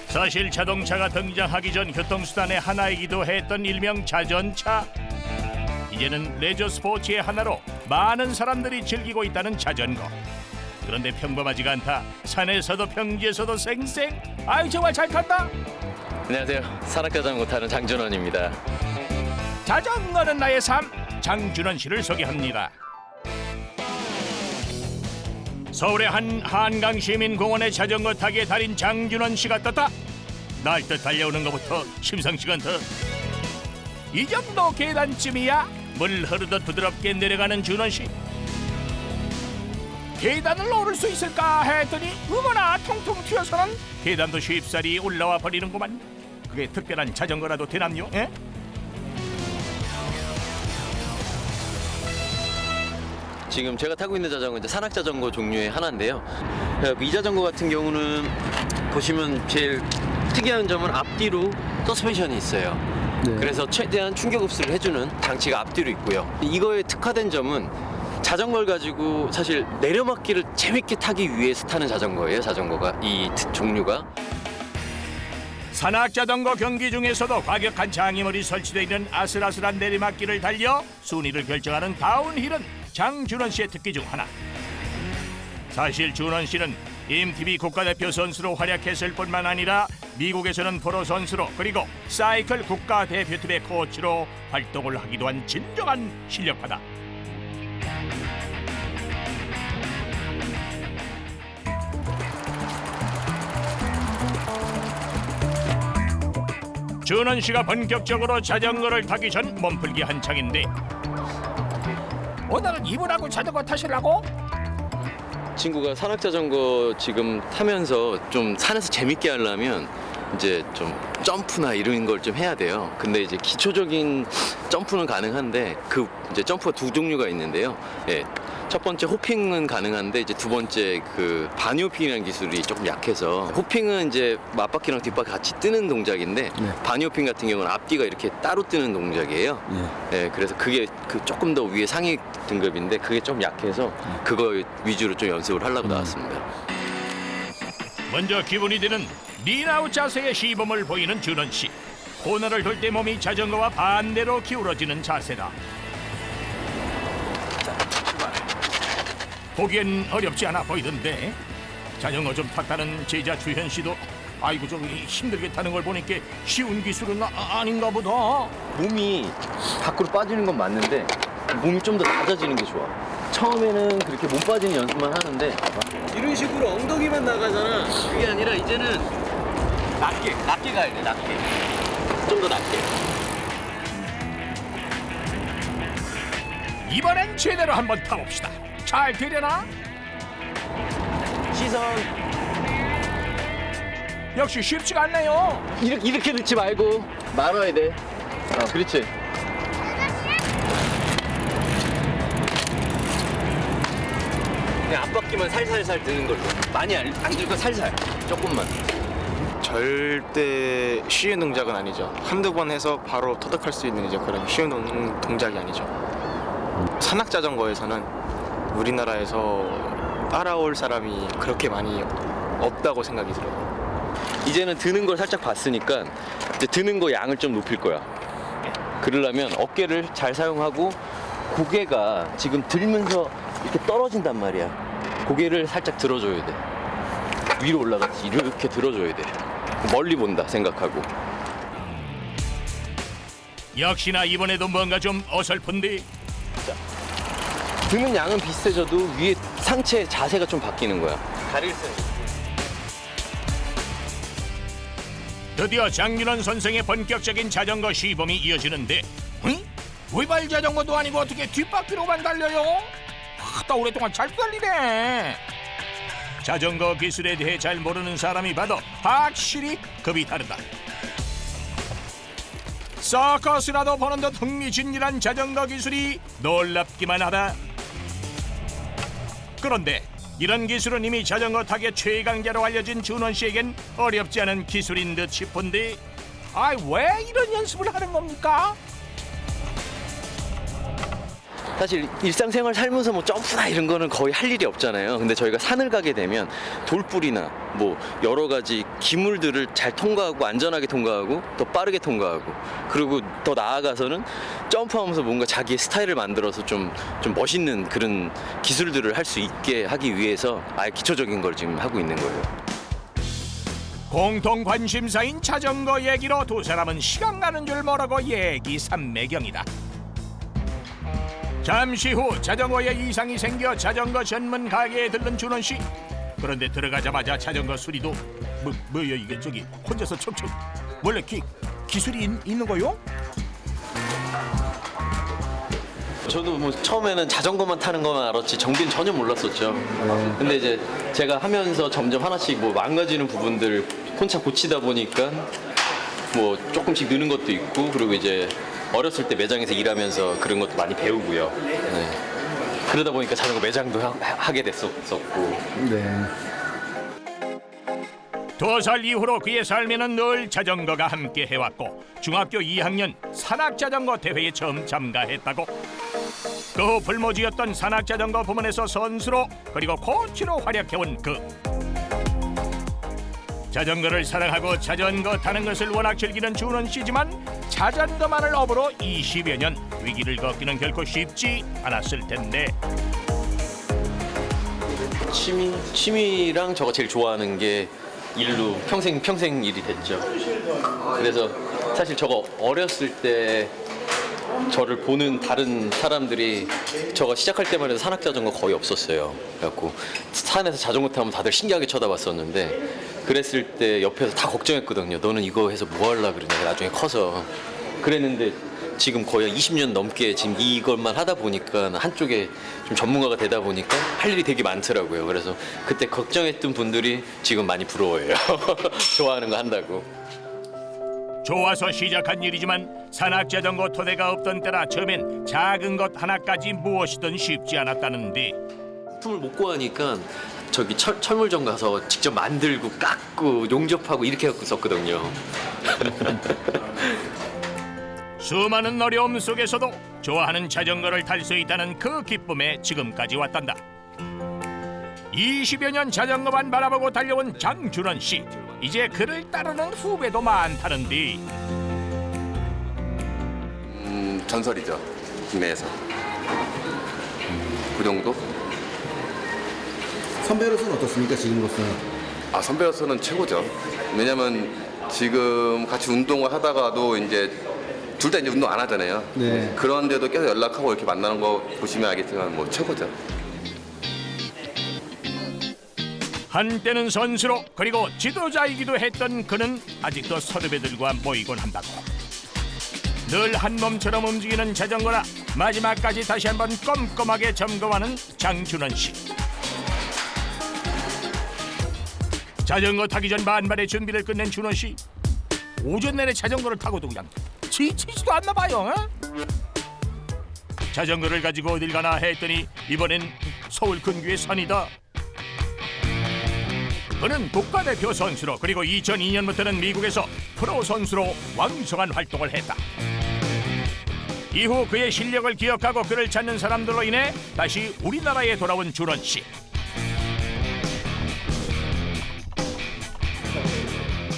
사실 자동차가 등장하기 전 교통수단의 하나이기도 했던 일명 자전차. 이제는 레저 스포츠의 하나로 많은 사람들이 즐기고 있다는 자전거. 그런데 평범하지가 않다. 산에서도 평지에서도 쌩쌩. 아이 정말 잘 탄다. 안녕하세요. 산악자전거 타는 장준원입니다. 자전거는 나의 삶. 장준원 씨를 소개합니다. 서울의 한 한강시민공원에 자전거 타기의 달인 장준원 씨가 떴다. 날듯 달려오는 것부터 심상치가 않다. 이 정도 계단쯤이야 물 흐르듯 부드럽게 내려가는 준원 씨. 계단을 오를 수 있을까 했더니 어머나 통통 튀어서는 계단도 쉽사리 올라와 버리는구만. 그게 특별한 자전거라도 되남요? 에? 지금 제가 타고 있는 자전거 이제 산악자전거 종류의 하나인데요. 이 자전거 같은 경우는 보시면 제일 특이한 점은 앞뒤로 서스펜션이 있어요. 네. 그래서 최대한 충격 흡수를 해주는 장치가 앞뒤로 있고요. 이거에 특화된 점은 자전거를 가지고 사실 내려막길을 재밌게 타기 위해서 타는 자전거예요. 자전거가 이 종류가. 산악자전거 경기 중에서도 과격한 장애물이 설치되어 있는 아슬아슬한 내리막길을 달려 순위를 결정하는 다운힐은 장준원 씨의 특기 중 하나. 사실 준원 씨는 MTB 국가대표 선수로 활약했을 뿐만 아니라 미국에서는 프로 선수로 그리고 사이클 국가대표팀의 코치로 활동을 하기도 한 진정한 실력파다. 준원 씨가 본격적으로 자전거를 타기 전 몸풀기 한창인데 오늘은 이분하고 자전거 타시려고? 친구가 산악자전거 지금 타면서 좀 산에서 재밌게 하려면 이제 좀 점프나 이런 걸 좀 해야 돼요. 근데 이제 기초적인 점프는 가능한데 그 이제 점프가 두 종류가 있는데요. 예. 첫 번째 호핑은 가능한데 이제 두 번째 그 바니호핑이라는 기술이 조금 약해서 호핑은 이제 앞바퀴랑 뒷바퀴 같이 뜨는 동작인데 네. 바니호핑 같은 경우는 앞뒤가 이렇게 따로 뜨는 동작이에요. 예, 그래서 그게 그 조금 더 위에 상위 등급인데 그게 좀 약해서 그거 위주로 좀 연습을 하려고 나왔습니다. 먼저 기분이 드는 린아웃 자세의 시범을 보이는 준원 씨. 코너를 돌 때 몸이 자전거와 반대로 기울어지는 자세다. 보기엔 어렵지 않아 보이던데 자전거 좀 탔다는 제자 주현 씨도 아이고 좀 힘들게 타는 걸 보니까 쉬운 기술은 아닌가 보다. 몸이 밖으로 빠지는 건 맞는데 몸이 좀 더 낮아지는 게 좋아. 처음에는 그렇게 몸 빠지는 연습만 하는데 이런 식으로 엉덩이만 나가잖아. 그게 아니라 이제는 낮게 가야 돼. 낮게. 좀 더 낮게. 이번엔 제대로 한번 타봅시다. 잘 되려나? 시선 역시 쉽지가 않네요. 이렇게 넣지 말고 말아야 돼. 그렇지. 그냥 앞바퀴만 살살살 드는 걸로. 많이 안 들고 살살. 조금만. 절대 쉬운 동작은 아니죠. 한두 번 해서 바로 터득할 수 있는 이제 그런 쉬운 동작이 아니죠. 산악자전거에서는 우리나라에서 따라올 사람이 그렇게 많이 없다고 생각이 들어요. 이제는 드는 걸 살짝 봤으니까 이제 드는 거 양을 좀 높일 거야. 그러려면 어깨를 잘 사용하고 고개가 지금 들면서 이렇게 떨어진단 말이야. 고개를 살짝 들어줘야 돼. 위로 올라가지. 이렇게 들어줘야 돼. 멀리 본다 생각하고. 역시나 이번에도 뭔가 좀 어설픈데 드는 양은 비슷해져도 위에 상체 자세가 좀 바뀌는 거야. 다리를 쓰는 거야. 드디어 장윤원 선생의 본격적인 자전거 시범이 이어지는데 응? 외발 자전거도 아니고 어떻게 뒷바퀴로만 달려요? 나 오랫동안 잘 달리네. 자전거 기술에 대해 잘 모르는 사람이 봐도 확실히 급이 다르다. 서커스라도 보는 듯 흥미진진한 자전거 기술이 놀랍기만 하다. 그런데 이런 기술은 이미 자전거 타기의 최강자로 알려진 준원 씨에겐 어렵지 않은 기술인 듯 싶은데 왜 이런 연습을 하는 겁니까? 사실 일상생활 살면서 뭐 점프나 이런 거는 거의 할 일이 없잖아요. 근데 저희가 산을 가게 되면 돌불이나 뭐 여러 가지 기물들을 잘 통과하고 안전하게 통과하고 더 빠르게 통과하고 그리고 더 나아가서는 점프하면서 뭔가 자기의 스타일을 만들어서 좀 멋있는 그런 기술들을 할 수 있게 하기 위해서 아예 기초적인 걸 지금 하고 있는 거예요. 공통 관심사인 자전거 얘기로 두 사람은 시간 가는 줄 모르고 얘기 삼매경이다. 잠시 후 자전거에 이상이 생겨 자전거 전문 가게에 들른 준원 씨. 그런데 들어가자마자 자전거 수리도 뭐야 이게 저기 혼자서 척척 원래 기술이 있는 거요? 저도 뭐 처음에는 자전거만 타는 것만 알았지 정비는 전혀 몰랐었죠. 근데 이제 제가 하면서 점점 하나씩 뭐 망가지는 부분들 혼자 고치다 보니까 뭐 조금씩 느는 것도 있고 그리고 이제 어렸을 때 매장에서 일하면서 그런 것도 많이 배우고요. 네. 그러다 보니까 자전거 매장도 하게 됐었고. 네. 2살 이후로 그의 삶에는 늘 자전거가 함께 해왔고 중학교 2학년 산악자전거 대회에 처음 참가했다고. 그 후 불모지였던 산악자전거 부문에서 선수로 그리고 코치로 활약해온 그. 자전거를 사랑하고 자전거 타는 것을 워낙 즐기는 준원 씨지만 자전거만을 업으로 20여 년 위기를 걷기는 결코 쉽지 않았을 텐데. 취미랑 저가 제일 좋아하는 게 일로 평생 일이 됐죠. 그래서 사실 저가 어렸을 때 저를 보는 다른 사람들이 저가 시작할 때만 해도 산악자전거 거의 없었어요. 그래갖고 산에서 자전거 타면 다들 신기하게 쳐다봤었는데 그랬을 때 옆에서 다 걱정했거든요. 너는 이거 해서 뭐 하려고 그러냐 나중에 커서. 그랬는데 지금 거의 20년 넘게 지금 이것만 하다 보니까 한쪽에 좀 전문가가 되다 보니까 할 일이 되게 많더라고요. 그래서 그때 걱정했던 분들이 지금 많이 부러워해요. 좋아하는 거 한다고. 좋아서 시작한 일이지만 산악자전거 토대가 없던 때라 처음엔 작은 것 하나까지 무엇이든 쉽지 않았다는데. 품을 못 구하니까 저기 철물점 가서 직접 만들고 깎고 용접하고 이렇게 해갖고 썼거든요. 수많은 어려움 속에서도 좋아하는 자전거를 탈 수 있다는 그 기쁨에 지금까지 왔단다. 20여 년 자전거만 바라보고 달려온 장준원 씨. 이제 그를 따르는 후배도 많다는데. 전설이죠. 국내에서. 그 정도? 선배로서는 어떻습니까 지금으로서는? 선배로서는 최고죠. 왜냐면 지금 같이 운동을 하다가도 이제 둘 다 이제 운동 안 하잖아요. 네. 그런데도 계속 연락하고 이렇게 만나는 거 보시면 알겠지만 뭐 최고죠. 한때는 선수로 그리고 지도자이기도 했던 그는 아직도 선후배들과 모이곤 한다고. 늘 한 몸처럼 움직이는 자전거라 마지막까지 다시 한번 꼼꼼하게 점검하는 장준원 씨. 자전거 타기 전 만반의 준비를 끝낸 준원 씨. 오전 내내 자전거를 타고도 그냥 지치지도 않나 봐요. 자전거를 가지고 어딜 가나 했더니 이번엔 서울 근교의 산이다. 그는 국가대표 선수로 그리고 2002년부터는 미국에서 프로 선수로 왕성한 활동을 했다. 이후 그의 실력을 기억하고 그를 찾는 사람들로 인해 다시 우리나라에 돌아온 준원 씨.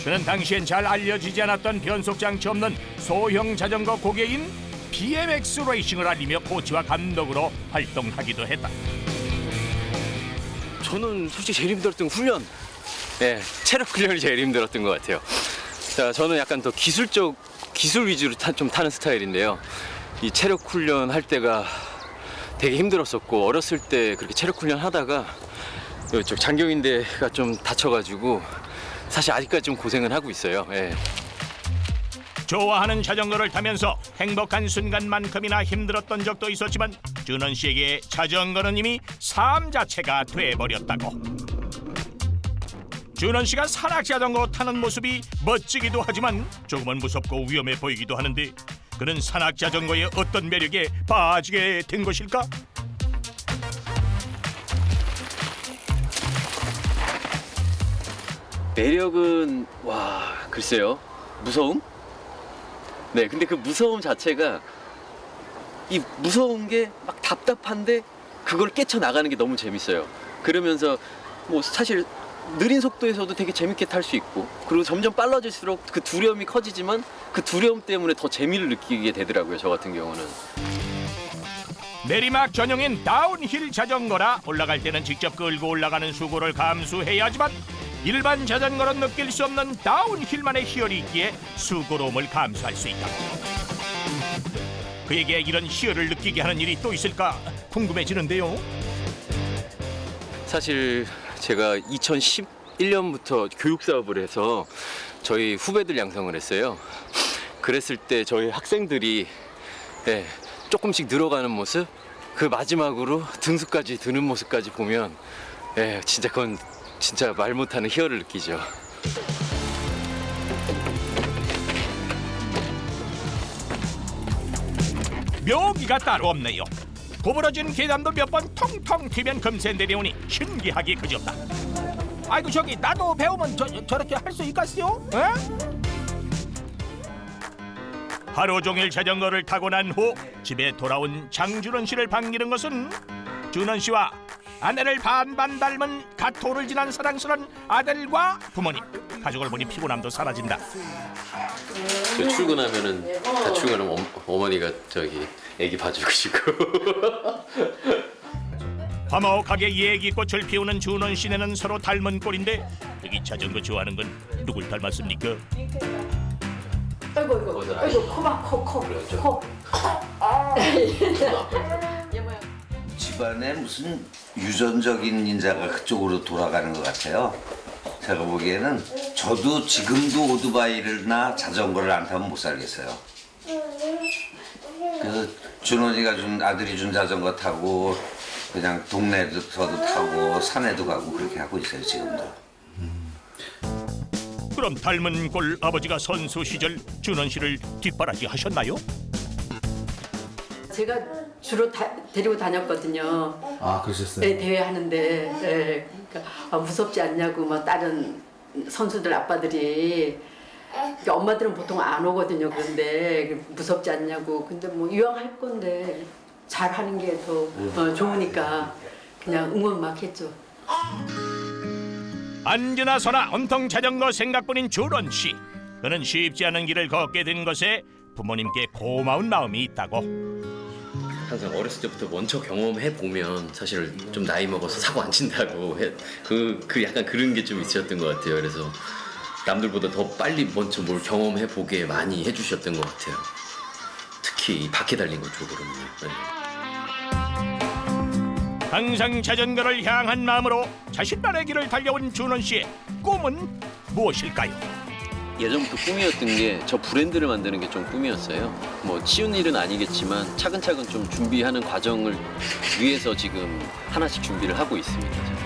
그는 당시엔 잘 알려지지 않았던 변속장치 없는 소형 자전거 고개인 BMX 레이싱을 알리며 코치와 감독으로 활동하기도 했다. 저는 솔직히 제일 힘들었던 건 훈련. 네, 체력 훈련이 제일 힘들었던 것 같아요. 자, 저는 약간 더 기술 위주로 좀 타는 스타일인데요. 이 체력 훈련 할 때가 되게 힘들었었고 어렸을 때 그렇게 체력 훈련 하다가 이쪽 장경인대가 좀 다쳐가지고 사실 아직까지 좀 고생은 하고 있어요. 네. 좋아하는 자전거를 타면서 행복한 순간만큼이나 힘들었던 적도 있었지만 준원 씨에게 자전거는 이미 삶 자체가 돼버렸다고. 준원 씨가 산악자전거 타는 모습이 멋지기도 하지만 조금은 무섭고 위험해 보이기도 하는데 그는 산악자전거의 어떤 매력에 빠지게 된 것일까? 매력은 글쎄요. 무서움? 네, 근데 그 무서움 자체가 이 무서운 게 막 답답한데 그걸 깨쳐나가는 게 너무 재밌어요. 그러면서 뭐 사실 느린 속도에서도 되게 재밌게 탈 수 있고, 그리고 점점 빨라질수록 그 두려움이 커지지만 그 두려움 때문에 더 재미를 느끼게 되더라고요, 저 같은 경우는. 내리막 전용인 다운힐 자전거라 올라갈 때는 직접 끌고 올라가는 수고를 감수해야 하지만 일반 자전거는 느낄 수 없는 다운힐만의 희열이 있기에 수고로움을 감수할 수 있다. 그에게 이런 희열을 느끼게 하는 일이 또 있을까 궁금해지는데요. 사실 제가 2011년부터 교육 사업을 해서 저희 후배들 양성을 했어요. 그랬을 때 저희 학생들이 조금씩 늘어가는 모습, 그 마지막으로 등수까지 드는 모습까지 보면 진짜 그건 진짜 말 못하는 희열을 느끼죠. 묘기가 따로 없네요. 고부러진 계단도 몇 번 통통 튀면 금세 내려오니 신기하기 그지없다. 아이고 저기 나도 배우면 저렇게 할 수 있겠어요? 하루 종일 자전거를 타고 난 후 집에 돌아온 장준원 씨를 반기는 것은 준원 씨와 아내를 반반 닮은 가토를 지난 사랑스러운 아들과 부모님. 가족을 보니 피곤함도 사라진다. 저 출근하면은 다 출근하면 어머니가 저기 애기 봐주시고. 화목하게 얘기꽃을 피우는 준원 씨네는 서로 닮은 꼴인데 여기 자전거 좋아하는 건 누굴 닮았습니까? 아이고 코. 집안에 무슨 유전적인 인자가 그쪽으로 돌아가는 것 같아요. 제가 보기에는 저도 지금도 오토바이나 자전거를 안 타면 못 살겠어요. 그래서 준원이가 준 아들이 준 자전거 타고 그냥 동네에서도 타고 산에도 가고 그렇게 하고 있어요 지금도. 그럼 닮은 꼴 아버지가 선수 시절 준원 씨를 뒷바라지 하셨나요? 제가 주로 데리고 다녔거든요. 아, 그러셨어요? 네, 대회 하는데 그러니까 무섭지 않냐고 막 다른 선수들 아빠들이, 그러니까 엄마들은 보통 안 오거든요. 그런데 무섭지 않냐고. 근데 뭐 이왕 할 건데 잘하는 게 더 좋으니까 그냥 응원 막 했죠. 안전하 서나 온통 자전거 생각뿐인 준원 씨. 그는 쉽지 않은 길을 걷게 된 것에 부모님께 고마운 마음이 있다고. 항상 어렸을 때부터 먼저 경험해 보면 사실 좀 나이 먹어서 사고 안 친다고 그 약간 그런 게 좀 있었던 것 같아요. 그래서 남들보다 더 빨리 먼저 뭘 경험해 보게 많이 해주셨던 것 같아요. 특히 이 바퀴 달린 것 쪽으로는. 항상 자전거를 향한 마음으로 자신만의 길을 달려온 준원 씨의 꿈은 무엇일까요? 예전부터 꿈이었던 게 저 브랜드를 만드는 게 좀 꿈이었어요. 뭐 쉬운 일은 아니겠지만 차근차근 좀 준비하는 과정을 위해서 지금 하나씩 준비를 하고 있습니다.